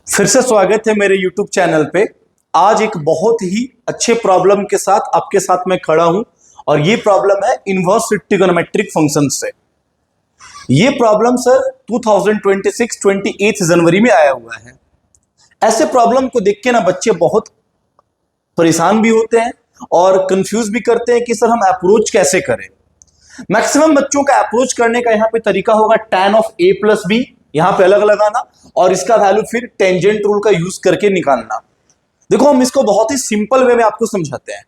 फिर से स्वागत है मेरे YouTube चैनल पे। आज एक बहुत ही अच्छे प्रॉब्लम के साथ आपके साथ मैं खड़ा हूं और ये प्रॉब्लम है इनवर्स ट्रिगोनोमेट्रिक फंक्शन से। ये प्रॉब्लम सर 2026 28 जनवरी में आया हुआ है। ऐसे प्रॉब्लम को देख के ना बच्चे बहुत परेशान भी होते हैं और कंफ्यूज भी करते हैं कि सर हम अप्रोच कैसे करें। मैक्सिमम बच्चों का अप्रोच करने का यहाँ पे तरीका होगा tan of a plus B, यहां पे अलग लगाना और इसका वैल्यू फिर टेंजेंट रूल का यूज करके निकालना। देखो हम इसको बहुत ही सिंपल वे में आपको समझाते हैं।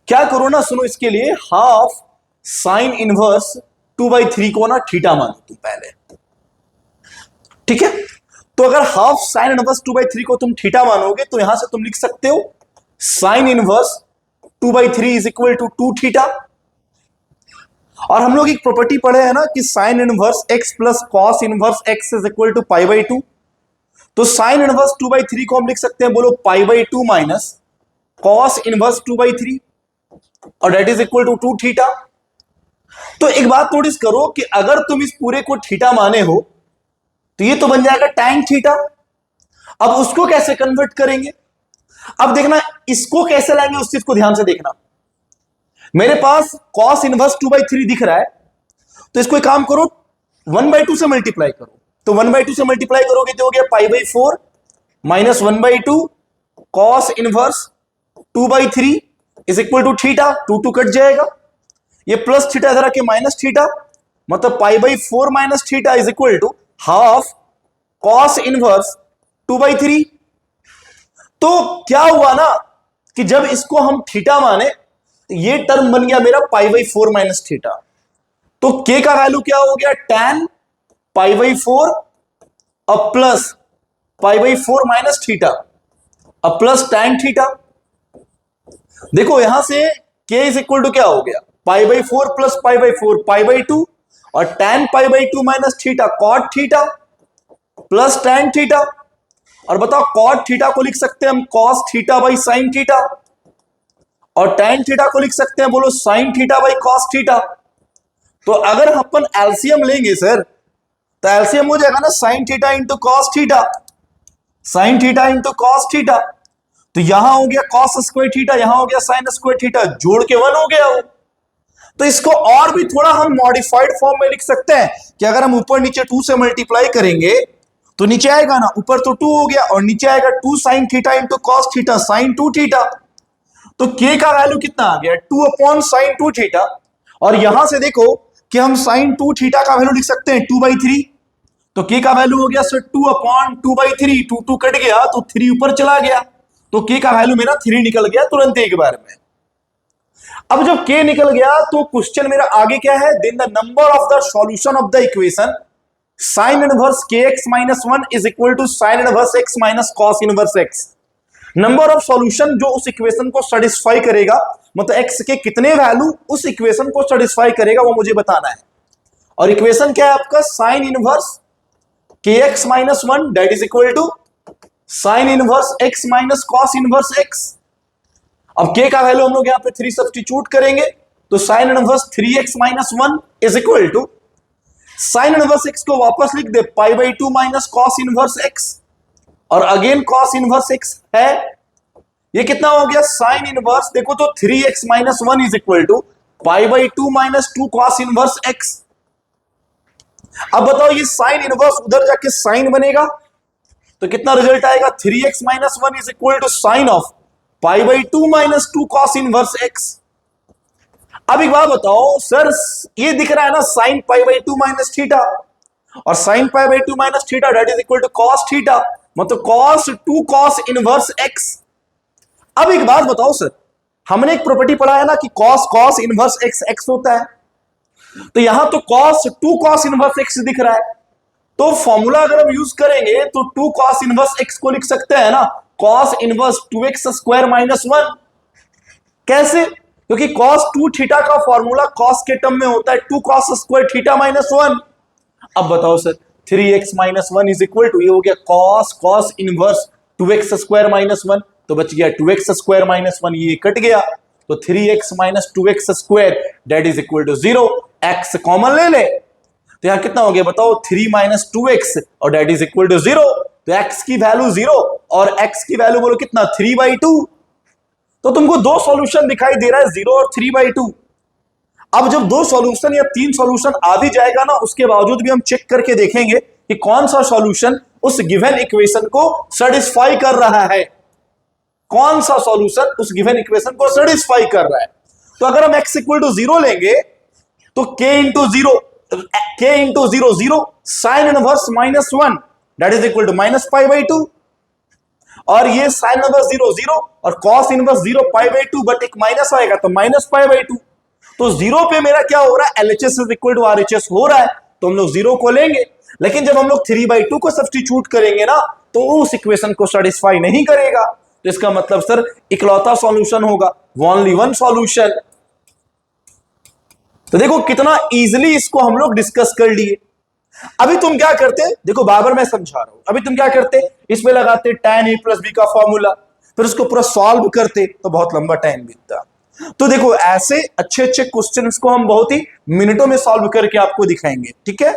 क्या करो ना, सुनो, इसके लिए हाफ साइन इनवर्स 2/3 को ना थीटा मानो तुम पहले, ठीक है। तो अगर हाफ साइन इनवर्स 2/3 को तुम थीटा मानोगे तो यहां से तुम लिख सकते हो sine inverse 2/3 is equal to 2 theta. और हम लोग एक प्रॉपर्टी पढ़े हैं ना कि sine inverse x plus cos inverse x is equal to π/2। तो साइन इनवर्स 2/3 को हम लिख सकते हैं, बोलो π/2 माइनस कॉस इनवर्स 2/3 और that is equal to 2 theta. तो एक बात नोटिस करो कि अगर तुम इस पूरे को थीटा माने हो तो ये तो बन जाएगा tan थीटा। अब उसको कैसे कन्वर्ट करेंगे, अब देखना इसको कैसे लाएंगे उस चीज को ध्यान से देखना। मेरे पास cos इनवर्स 2/3 दिख रहा है तो इसको एक काम करो 1/2 से मल्टीप्लाई करो। तो 1/2 से मल्टीप्लाई करोगे तो हो गया π/4 minus 1/2 cos inverse 2/3 is equal to theta. 2 cut जाएगा, ये प्लस थीटा इधर आके माइनस थीटा, मतलब π/4 minus theta is equal to half cos inverse 2/3। तो क्या हुआ ना कि जब इसको हम थीटा माने ये टर्म बन गया मेरा π/4 माइनस थीटा। तो k का वैल्यू क्या हो गया, tan π/4 अब प्लस π/4 माइनस थीटा अब प्लस tan थीटा। देखो यहां से k इज इक्वल टू क्या हो गया, π/4 प्लस π/4 π/2 और tan π/2 माइनस थीटा cot थीटा प्लस tan थीटा। और बताओ cot थीटा को लिख सकते हैं हम cos theta by sine theta और tan थीटा को लिख सकते हैं, बोलो sin theta by cos theta. तो अगर अपन एलसीएम लेंगे सर तो एलसीएम हो जाएगा ना sin theta into cos theta, sin theta into cos theta. तो यहां हो गया cos स्क्वायर थीटा, यहां हो गया sin स्क्वायर थीटा, जोड़ के 1 हो गया वो। तो इसको और भी थोड़ा हम मॉडिफाइड फॉर्म में लिख सकते हैं कि अगर हम ऊपर नीचे 2 से मल्टीप्लाई करेंगे तो नीचे आएगा ना, ऊपर तो 2 हो गया और नीचे आएगा 2 sin theta into cos theta sin 2 theta. तो k का वैल्यू कितना आ गया, 2 अपॉन साइन 2 थीटा। और यहां से देखो कि हम साइन 2 थीटा का वैल्यू लिख सकते हैं 2/3। तो k का वैल्यू हो गया सर 2 अपॉन 2/3, 2 कट गया तो 3 ऊपर चला गया, तो k का वैल्यू मेरा 3 निकल गया तुरंत एक बार में। अब जब k निकल गया तो क्वेश्चन मेरा आगे क्या है, then the number of the solution of the equation sine inverse kx minus 1 is equal to sine inverse x minus cos inverse x। Number of solution जो उस इक्वेशन को सेटिस्फाई करेगा, मतलब x के कितने वैल्यू उस इक्वेशन को satisfy करेगा वो मुझे बताना है। और इक्वेशन क्या है आपका, sine inverse kx minus 1 that is equal to sine inverse x minus cos inverse x। अब k का वैल्यू हम लोग यहां पे 3 सब्स्टिट्यूट करेंगे तो sine inverse 3x minus 1 is equal to sine inverse x को वापस लिख दे π/2 माइनस कॉस इनवर्स x और अगेन cos इनवर्स x है। ये कितना हो गया, साइन इनवर्स देखो तो 3x minus 1 is equal to π/2 minus 2 cos inverse x। अब बताओ ये साइन इनवर्स उधर जाके साइन बनेगा तो कितना रिजल्ट आएगा, 3x minus 1 is equal to sine of π/2 minus 2 cos inverse x। अब एक बात बताओ सर, ये दिख रहा है ना साइन π/2 माइनस थीटा और sine π/2 minus theta that is equal to cos theta, मतलब cos 2 cos इनवर्स x। अब एक बात बताओ सर, हमने एक प्रॉपर्टी पढ़ा है ना कि cos इनवर्स x x होता है, तो यहां तो cos 2 cos इनवर्स x दिख रहा है। तो फॉर्मूला अगर हम यूज करेंगे तो 2 cos इनवर्स x को लिख सकते हैं ना cos inverse 2x square minus 1। कैसे, क्योंकि cos 2 थीटा का फॉर्मूला cos के टर्म में होता है 2 cos स्क्वायर थीटा माइनस 1। अब बताओ sir 3x minus 1 is equal to, ये हो गया cos inverse 2x square minus 1, तो बच गया 2x स्क्वायर माइनस 1, ये कट गया तो 3x minus 2x square that is equal to 0। x common ले ले तो यहां कितना हो गया बताओ, 3 माइनस 2x और दैट इज इक्वल टू 0। तो x की वैल्यू 0 और x की वैल्यू बोलो कितना 3/2। तो तुमको दो सॉल्यूशन दिखाई दे रहा है 0 और 3/2। अब जब दो सॉल्यूशन या तीन सॉल्यूशन आ भी जाएगा ना, उसके बावजूद भी हम चेक करके देखेंगे कि कौन सा सॉल्यूशन उस गिवन इक्वेशन को सेटिस्फाई कर रहा है, कौन सा सॉल्यूशन उस गिवन इक्वेशन को सेटिस्फाई कर रहा है। तो अगर हम x इक्वल टू 0 लेंगे तो k into 0 0 sine inverse -1 that is equal to -π/2, और ये साइन इनवर्स 0 0 और कॉस इनवर्स 0 π/2, बट एक माइनस आएगा तो -π/2। तो 0 पे मेरा क्या हो रहा है, LHS is equal to RHS हो रहा है, तो हम लोग 0 को लेंगे। लेकिन जब हम लोग 3/2 को सब्स्टिट्यूट करेंगे ना, तो उस इक्वेशन को सेटिस्फाई नहीं करेगा। तो इसका मतलब सर इकलौता सॉल्यूशन होगा, ओनली वन सॉल्यूशन। तो देखो कितना इजीली इसको हम लोग डिस्कस कर लिए। अभी तुम क्या करते, देखो बार मैं समझा रहा हूं, अभी तुम क्या करते, इसमें लगाते tan a + b का फॉर्मूला, फिर उसको पूरा सॉल्व करते तो बहुत लंबा टाइम बीतता। तो देखो ऐसे अच्छे अच्छे क्वेश्चंस को हम बहुत ही मिनटों में सॉल्व करके आपको दिखाएंगे, ठीक है।